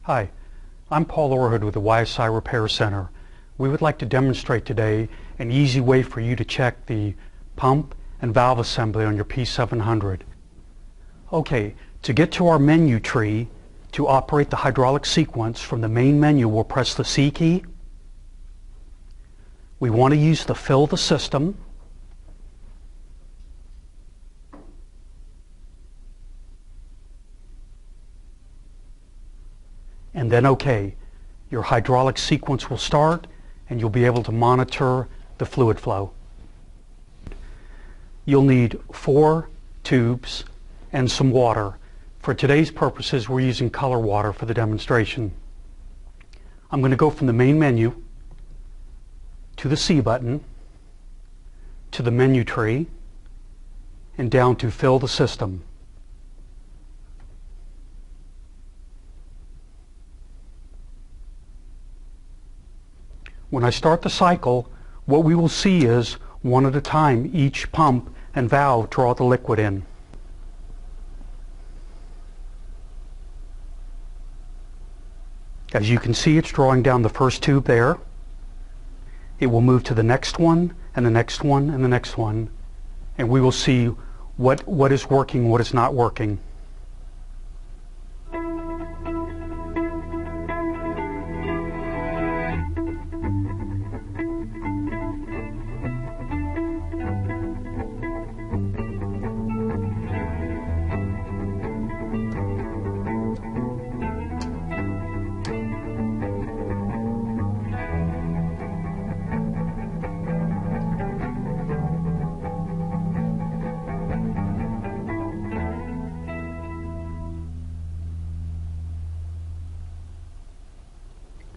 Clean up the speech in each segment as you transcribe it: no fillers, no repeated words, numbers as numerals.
Hi, I'm Paul Orhood with the YSI Repair Center. We would like to demonstrate today an easy way for you to check the pump and valve assembly on your P700. Okay, to get to our menu tree, to operate the hydraulic sequence from the main menu, we'll press the C key. We want to use the fill the system. And then OK. Your hydraulic sequence will start and you'll be able to monitor the fluid flow. You'll need 4 tubes and some water. For today's purposes, we're using color water for the demonstration. I'm going to go from the main menu to the C button, to the menu tree, and down to fill the system. When I start the cycle, what we will see is, one at a time, each pump and valve draw the liquid in. As you can see, it's drawing down the first tube there. It will move to the next one, and the next one, and the next one, and we will see what is working, what is not working.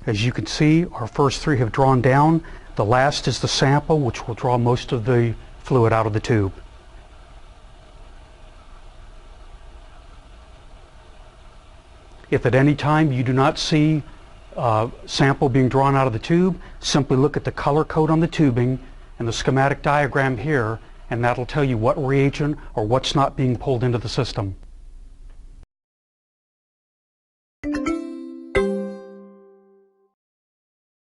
As you can see, our first 3 have drawn down. The last is the sample, which will draw most of the fluid out of the tube. If at any time you do not see sample being drawn out of the tube, simply look at the color code on the tubing and the schematic diagram here, and that'll tell you what reagent or what's not being pulled into the system.